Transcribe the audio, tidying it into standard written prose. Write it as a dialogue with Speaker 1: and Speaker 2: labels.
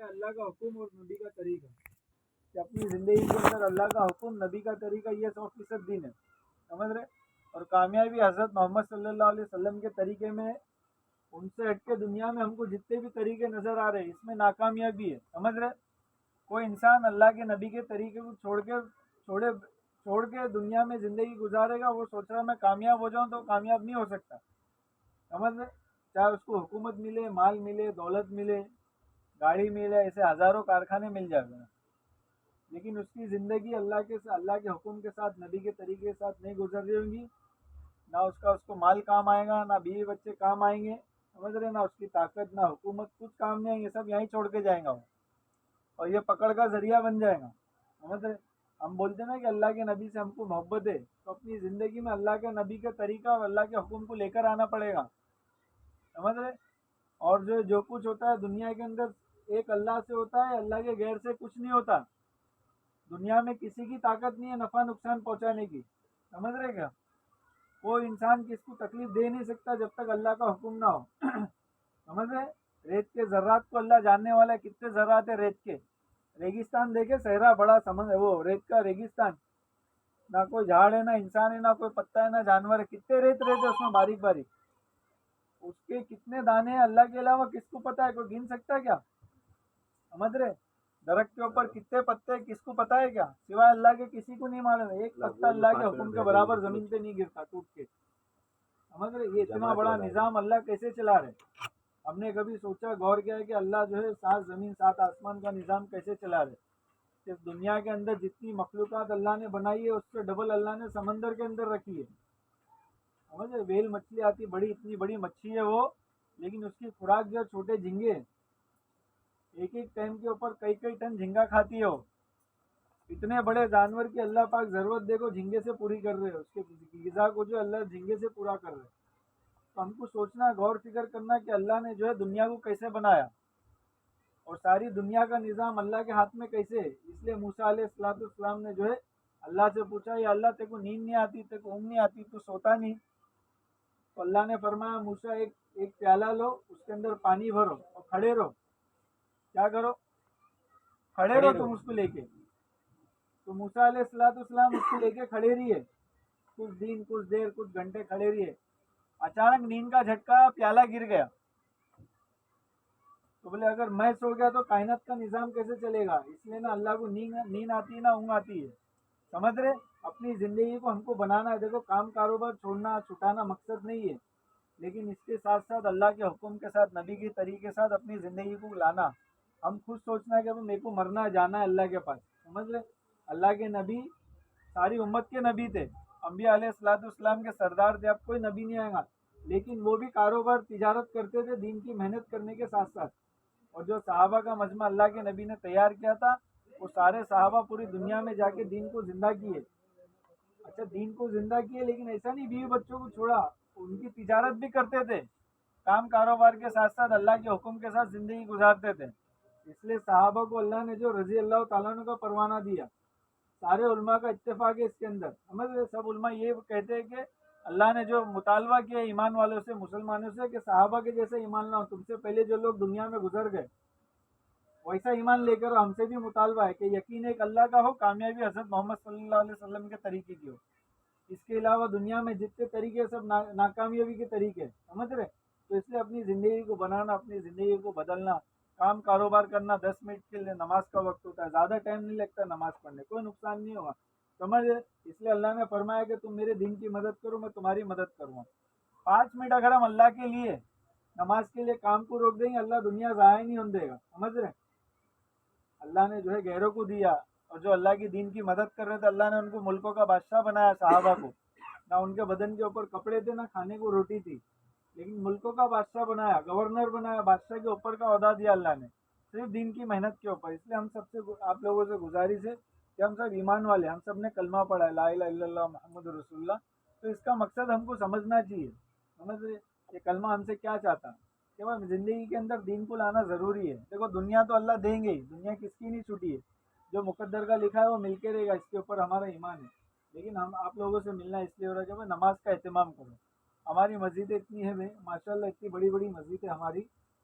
Speaker 1: اللہ کا حکم اور نبی کا طریقہ، کہ اپنی زندگی کے اندر اللہ کا حکم نبی کا طریقہ یہ 100% دین ہے، سمجھ رہے؟ اور کامیابی حضرت محمد صلی اللہ علیہ وسلم کے طریقے میں، ان سے ہٹ کے دنیا میں ہم کو جتنے بھی طریقے نظر آ رہے ہیں اس میں ناکامیابی ہے، سمجھ رہے؟ کوئی انسان اللہ کے نبی کے طریقے کو چھوڑ کے دنیا میں زندگی گزارے گا، وہ سوچ رہا ہے میں کامیاب ہو جاؤں، تو کامیاب نہیں ہو سکتا، سمجھ رہے؟ چاہے اس کو حکومت ملے، مال ملے، دولت ملے، گاڑی ملے، ایسے ہزاروں کارخانے مل جائے گا، لیکن اس کی زندگی اللہ کے حکم کے ساتھ، نبی کے طریقے کے ساتھ نہیں گزر رہی ہوں گی، نہ اس کو مال کام آئے گا، نہ بیوی بچے کام آئیں گے، سمجھ رہے؟ نہ اس کی طاقت، نہ حکومت، کچھ کام نہیں آئیں گے، سب یہیں چھوڑ کے جائیں گا وہ، اور یہ پکڑ کا ذریعہ بن جائے گا، سمجھ رہے؟ ہم بولتے ہیں نا کہ اللہ کے نبی سے ہم کو محبت ہے، تو اپنی زندگی میں اللہ کے نبی کا طریقہ اور اللہ کے حکم کو لے کر آنا پڑے گا، سمجھ رہے؟ اور جو کچھ ہوتا ہے دنیا کے اندر، ایک اللہ سے ہوتا ہے، اللہ کے غیر سے کچھ نہیں ہوتا، دنیا میں کسی کی طاقت نہیں ہے نفع نقصان پہنچانے کی، سمجھ رہے کیا؟ کوئی انسان کس کو تکلیف دے نہیں سکتا جب تک اللہ کا حکم نہ ہو، سمجھ رہے؟ ریت کے ذرات کو اللہ جاننے والا ہے، کتنے ذرات ہیں ریت کے، ریگستان دیکھے، صحرا بڑا سمجھ وہ ریت کا ریگستان، نہ کوئی جھاڑ ہے، نہ انسان ہے، نہ کوئی پتا ہے، نہ جانور ہے، کتنے ریت رہتے اس میں باریک باریک، اس کے کتنے دانے ہیں اللہ کے علاوہ کس کو پتا ہے؟ کوئی گن سکتا ہے کیا؟ سمجھ رہے؟ درخت کے اوپر کتنے پتے ہیں کس کو پتا ہے کیا؟ سوائے اللہ کے کسی کو نہیں معلوم ہے، ایک پتا اللہ کے حکم کے برابر زمین پہ نہیں گرتا ٹوٹ کے، سمجھ رہے؟ یہ اتنا بڑا نظام اللہ کیسے چلا رہے؟ ہم نے کبھی سوچا، غور کیا ہے کہ اللہ جو ہے 7 زمین 7 آسمان کا نظام کیسے چلا رہے؟ اس دنیا کے اندر جتنی مخلوقات اللہ نے بنائی ہے اس سے ڈبل اللہ نے سمندر کے اندر رکھی ہے، سمجھ رہے؟ ویل مچھلی آتی بڑی، اتنی بڑی مچھلی ہے وہ، لیکن اس کی خوراک جو چھوٹے جھینگے، ایک ایک ٹائم کے اوپر کئی کئی ٹن جھینگا کھاتی ہے وہ، اتنے بڑے جانور کی اللہ پاک ضرورت دیکھو جھینگے سے پوری کر رہے ہیں، اس کے غذا کو جو اللہ جھینگے سے پورا کر رہے ہیں، تو ہم کو سوچنا، غور فکر کرنا کہ اللہ نے جو ہے دنیا کو کیسے بنایا، اور ساری دنیا کا نظام اللہ کے ہاتھ میں کیسے ہے؟ اس لیے موسیٰ علیہ السلام نے جو ہے اللہ سے پوچھا، یا اللہ تیرے کو نیند نہیں آتی، تیرے کو اونگ نہیں آتی، تو سوتا نہیں؟ تو اللہ نے فرمایا موسیٰ ایک پیالہ لو، اس کے اندر پانی بھرو اور کھڑے رہو، کیا کرو؟ کھڑے رہو تم اس کو لے کے، تو موسیٰ علیہ السلام اس کو لے کے کھڑے رہیے، کچھ دن، کچھ دیر، کچھ گھنٹے کھڑے رہیے، اچانک نیند کا جھٹکا، پیالہ گر گیا، تو بولے اگر میں سو گیا تو کائنات کا نظام کیسے چلے گا؟ اس لیے نا اللہ کو نیند آتی ہے، نہ اونگ آتی ہے، سمجھ رہے؟ اپنی زندگی کو ہم کو بنانا ہے، دیکھو کام کاروبار چھوڑنا چھٹانا مقصد نہیں ہے، لیکن اس کے ساتھ ساتھ اللہ کے حکم کے ساتھ، نبی کے طریقے کے ساتھ اپنی زندگی کو لانا، ہم خود سوچنا ہے کہ میرے کو مرنا ہے، جانا ہے اللہ کے پاس، سمجھ رہے؟ اللہ کے نبی ساری امت کے نبی تھے، انبیاء علیہ السلام کے سردار تھے، اب کوئی نبی نہیں آئے گا، لیکن وہ بھی کاروبار تجارت کرتے تھے دین کی محنت کرنے کے ساتھ ساتھ، اور جو صحابہ کا مجمع اللہ کے نبی نے تیار کیا تھا، وہ سارے صحابہ پوری دنیا میں جا کے دین کو زندہ کیے، اچھا دین کو زندہ کیے، لیکن ایسا نہیں بیوی بچوں کو چھوڑا، ان کی تجارت بھی کرتے تھے، کام کاروبار کے ساتھ ساتھ اللہ کے حکم کے ساتھ زندگی گزارتے تھے، اس لیے صحابہ کو اللہ نے جو رضی اللہ تعالیٰ عنہ کا پروانہ دیا، سارے علماء کا اتفاق ہے اس کے اندر، سمجھ رہے؟ سب علماء یہ کہتے ہیں کہ اللہ نے جو مطالبہ کیا ایمان والوں سے، مسلمانوں سے، کہ صحابہ کے جیسے ایمان لاؤ، تم سے پہلے جو لوگ دنیا میں گزر گئے ویسا ایمان لے کر ہم سے بھی مطالبہ ہے کہ یقین ایک اللہ کا ہو، کامیابی حضرت محمد صلی اللہ علیہ وسلم کے طریقے کی ہو، اس کے علاوہ دنیا میں جتنے طریقے سب ناکامیابی کے طریقے ہیں، سمجھ رہے؟ تو اس لیے اپنی زندگی کو بنانا، اپنی زندگی کو بدلنا، کام کاروبار کرنا، 10 منٹ کے لیے نماز کا وقت ہوتا ہے، زیادہ ٹائم نہیں لگتا نماز پڑھنے، کوئی نقصان نہیں ہوگا، سمجھ رہے؟ اس لیے اللہ نے فرمایا کہ تم میرے دین کی مدد کرو، میں تمہاری مدد کروں گا، 5 منٹ اگر ہم اللہ کے لیے نماز کے لیے کام کو روک دیں گے، اللہ دنیا ضائع نہیں ہونے دے گا، سمجھ رہے؟ اللہ نے جو ہے غیروں کو دیا، اور جو اللہ کی دین کی مدد کر رہے تھے اللہ نے ان کو ملکوں کا بادشاہ بنایا، صحابہ کو نہ ان کے بدن کے اوپر کپڑے تھے، نہ کھانے کو روٹی تھی، لیکن ملکوں کا بادشاہ بنایا، گورنر بنایا، بادشاہ کے اوپر کا عہدہ دیا اللہ نے، صرف دین کی محنت کے اوپر۔ اس لیے ہم سب سے، آپ لوگوں سے گزارش ہے کہ ہم سب ایمان والے، ہم سب نے کلمہ پڑھا ہے، لا الہ الا اللہ محمد رسول اللہ، تو اس کا مقصد ہم کو سمجھنا چاہیے، سمجھ رہے؟ یہ کلمہ ہم سے کیا چاہتا ہے کہ بھائی زندگی کے اندر دین کو لانا ضروری ہے۔ دیکھو دنیا تو اللہ دیں گے ہی، دنیا کس کی نہیں چھوٹی ہے، جو مقدر کا لکھا ہے وہ مل کے رہے گا، اس کے اوپر ہمارا ایمان ہے، لیکن ہم آپ لوگوں سے ملنا اس لیے ہو رہا ہے کہ بھائی نماز کا اہتمام کرو۔ ہماری مسجدیں اتنی ہے ماشاء اللہ، اتنی بڑی بڑی مسجد ہے ہماری،